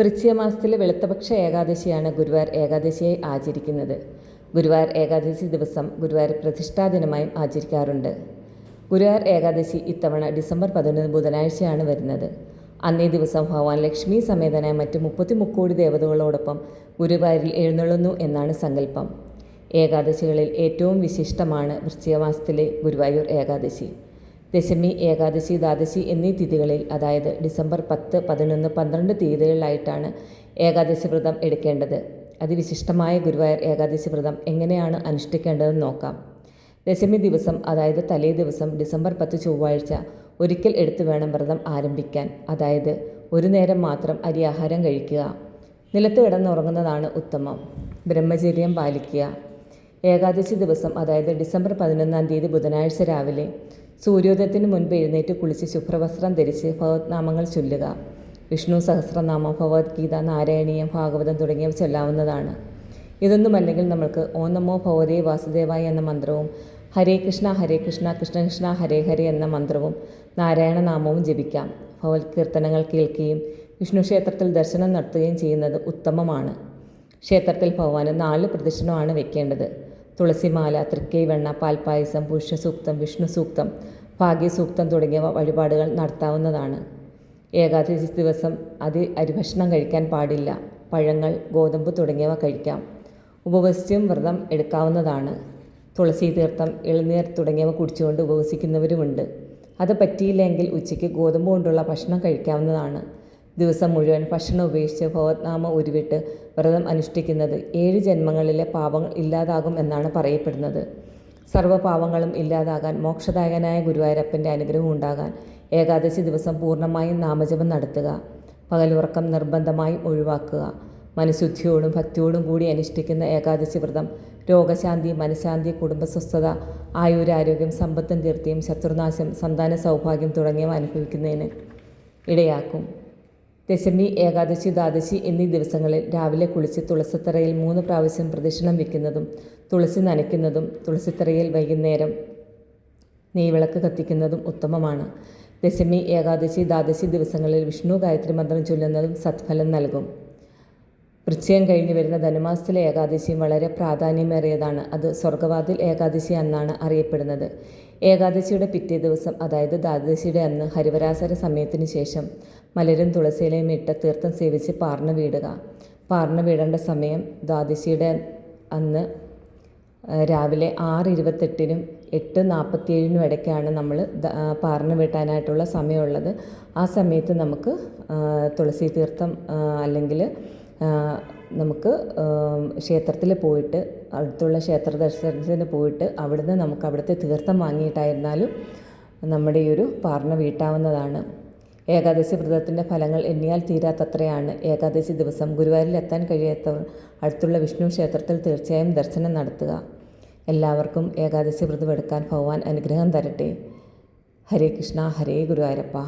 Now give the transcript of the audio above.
വൃശ്ചിക മാസത്തിലെ വെളുത്തപക്ഷ ഏകാദശിയാണ് ഗുരുവായൂർ ഏകാദശിയായി ആചരിക്കുന്നത്. ഗുരുവായൂർ ഏകാദശി ദിവസം ഗുരുവായൂർ പ്രതിഷ്ഠാ ദിനമായും ആചരിക്കാറുണ്ട്. ഗുരുവായൂർ ഏകാദശി ഇത്തവണ ഡിസംബർ 11 ബുധനാഴ്ചയാണ് വരുന്നത്. അന്നേ ദിവസം ഭഗവാൻ ലക്ഷ്മി സമേതനായ മറ്റ് 33 കോടി ദേവതകളോടൊപ്പം ഗുരുവായൂരിൽ എഴുന്നള്ളുന്നു എന്നാണ് സങ്കല്പം. ഏകാദശികളിൽ ഏറ്റവും വിശിഷ്ടമാണ് വൃശ്ചിക മാസത്തിലെ ഗുരുവായൂർ ഏകാദശി. ദശമി, ഏകാദശി, ദ്വാദശി എന്നീ തിഥികളിൽ, അതായത് ഡിസംബർ 10, 11, 12 തീയതികളിലായിട്ടാണ് ഏകാദശി വ്രതം എടുക്കേണ്ടത്. അതിവിശിഷ്ടമായ ഗുരുവായൂർ ഏകാദശി വ്രതം എങ്ങനെയാണ് അനുഷ്ഠിക്കേണ്ടതെന്ന് നോക്കാം. ദശമി ദിവസം, അതായത് തലേ ദിവസം ഡിസംബർ 10 ചൊവ്വാഴ്ച ഒരിക്കൽ എടുത്തു വേണം വ്രതം ആരംഭിക്കാൻ. അതായത് ഒരു നേരം മാത്രം അരി ആഹാരം കഴിക്കുക. നിലത്ത് കിടന്നുറങ്ങുന്നതാണ് ഉത്തമം. ബ്രഹ്മചര്യം പാലിക്കുക. ഏകാദശി ദിവസം, അതായത് ഡിസംബർ 11 തീയതി ബുധനാഴ്ച രാവിലെ സൂര്യോദയത്തിന് മുൻപ് എഴുന്നേറ്റ് കുളിച്ച് ശുഭ്രവസ്ത്രം ധരിച്ച് ഭഗവത് നാമങ്ങൾ ചൊല്ലുക. വിഷ്ണു സഹസ്രനാമം, ഭഗവത്ഗീത, നാരായണീയം, ഭാഗവതം തുടങ്ങിയവ ചൊല്ലാവുന്നതാണ്. ഇതൊന്നുമല്ലെങ്കിൽ നമുക്ക് ഓം നമോ ഭഗവതേ വാസുദേവായ എന്ന മന്ത്രവും ഹരേ കൃഷ്ണ കൃഷ്ണ കൃഷ്ണ ഹരേ ഹരേ എന്ന മന്ത്രവും നാരായണ നാമവും ജപിക്കാം. ഭഗവത് കീർത്തനങ്ങൾ കേൾക്കുകയും വിഷ്ണു ക്ഷേത്രത്തിൽ ദർശനം നടത്തുകയും ചെയ്യുന്നത് ഉത്തമമാണ്. ക്ഷേത്രത്തിൽ ഭഗവാന് 4 പ്രദക്ഷിണമാണ് വെക്കേണ്ടത്. തുളസിമാല, തൃക്കൈവെണ്ണ, പാൽപ്പായസം, പുരുഷസൂക്തം, വിഷ്ണു സൂക്തം, ഭാഗ്യസൂക്തം തുടങ്ങിയവ വഴിപാടുകൾ നടത്താവുന്നതാണ്. ഏകാദശി ദിവസം അരിഭക്ഷണം കഴിക്കാൻ പാടില്ല. പഴങ്ങൾ, ഗോതമ്പ് തുടങ്ങിയവ കഴിക്കാം. ഉപവസിച്ചും വ്രതം എടുക്കാവുന്നതാണ്. തുളസി തീർത്ഥം, ഇളനീർ തുടങ്ങിയവ കുടിച്ചുകൊണ്ട് ഉപവസിക്കുന്നവരുമുണ്ട്. അത് പറ്റിയില്ലെങ്കിൽ ഉച്ചയ്ക്ക് ഗോതമ്പ് കൊണ്ടുള്ള ഭക്ഷണം കഴിക്കാവുന്നതാണ്. ദിവസം മുഴുവൻ ഭക്ഷണം ഉപേക്ഷിച്ച് ഭഗവത്നാമം ഉരുവിട്ട് വ്രതം അനുഷ്ഠിക്കുന്നത് 7 ജന്മങ്ങളിലെ പാപങ്ങൾ ഇല്ലാതാകും എന്നാണ് പറയപ്പെടുന്നത്. സർവ്വപാപങ്ങളും ഇല്ലാതാകാൻ, മോക്ഷദായകനായ ഗുരുവായൂരപ്പൻ്റെ അനുഗ്രഹം ഉണ്ടാകാൻ ഏകാദശി ദിവസം പൂർണ്ണമായും നാമജപം നടത്തുക. പകലുറക്കം നിർബന്ധമായും ഒഴിവാക്കുക. മനഃശുദ്ധിയോടും ഭക്തിയോടും കൂടി അനുഷ്ഠിക്കുന്ന ഏകാദശി വ്രതം രോഗശാന്തി, മനഃശാന്തി, കുടുംബസ്വസ്ഥത, ആയുരാരോഗ്യം, സമ്പത്തും കീർത്തിയും, ശത്രുനാശം, സന്താന സൗഭാഗ്യം തുടങ്ങിയവ അനുഭവിക്കുന്നതിന് ഇടയാക്കും. ദശമി, ഏകാദശി, ദ്വാദശി എന്നീ ദിവസങ്ങളിൽ രാവിലെ കുളിച്ച് തുളസിത്തറയിൽ 3 പ്രാവശ്യം പ്രദക്ഷിണം വയ്ക്കുന്നതും തുളസി നനയ്ക്കുന്നതും തുളസിത്തറയിൽ വൈകുന്നേരം നെയ്വിളക്ക് കത്തിക്കുന്നതും ഉത്തമമാണ്. ദശമി, ഏകാദശി, ദ്വാദശി ദിവസങ്ങളിൽ വിഷ്ണു ഗായത്രി മന്ത്രം ചൊല്ലുന്നതും സത്ഫലം നൽകും. വൃശ്ചികം കഴിഞ്ഞ് വരുന്ന ധനുമാസത്തിലെ ഏകാദശിയും വളരെ പ്രാധാന്യമേറിയതാണ്. അത് സ്വർഗവാതിൽ ഏകാദശി എന്നാണ് അറിയപ്പെടുന്നത്. ഏകാദശിയുടെ പിറ്റേ ദിവസം, അതായത് ദ്വാദശിയുടെ അന്ന് ഹരിവരാസര സമയത്തിന് ശേഷം മലരും തുളസിയിലയും ഇട്ട് തീർത്ഥം സേവിച്ച് പാർന്ന് വീടുക. പാർന്ന് വീടേണ്ട സമയം ദ്വാദശിയുടെ അന്ന് രാവിലെ 6:28-നും 8:47-നും ഇടയ്ക്കാണ് നമ്മൾ പാർന്ന് വീട്ടാനായിട്ടുള്ള സമയമുള്ളത്. ആ സമയത്ത് നമുക്ക് തുളസി തീർത്ഥം അല്ലെങ്കിൽ നമുക്ക് ക്ഷേത്രത്തിൽ പോയിട്ട്, അടുത്തുള്ള ക്ഷേത്ര ദർശനത്തിന് പോയിട്ട് അവിടുന്ന് നമുക്ക് അവിടുത്തെ തീർത്ഥം വാങ്ങിയിട്ടായിരുന്നാലും നമ്മുടെ ഈ ഒരു പാർന്ന് വീട്ടാവുന്നതാണ്. ഏകാദശി വ്രതത്തിൻ്റെ ഫലങ്ങൾ എണ്ണിയാൽ തീരാത്തത്രയാണ്. ഏകാദശി ദിവസം ഗുരുവായൂരിൽ എത്താൻ കഴിയാത്തവർ അടുത്തുള്ള വിഷ്ണു ക്ഷേത്രത്തിൽ തീർച്ചയായും ദർശനം നടത്തുക. എല്ലാവർക്കും ഏകാദശി വ്രതം എടുക്കാൻ ഭഗവാൻ അനുഗ്രഹം തരട്ടെ. ഹരേ കൃഷ്ണ, ഹരേ ഗുരുവായൂരപ്പ.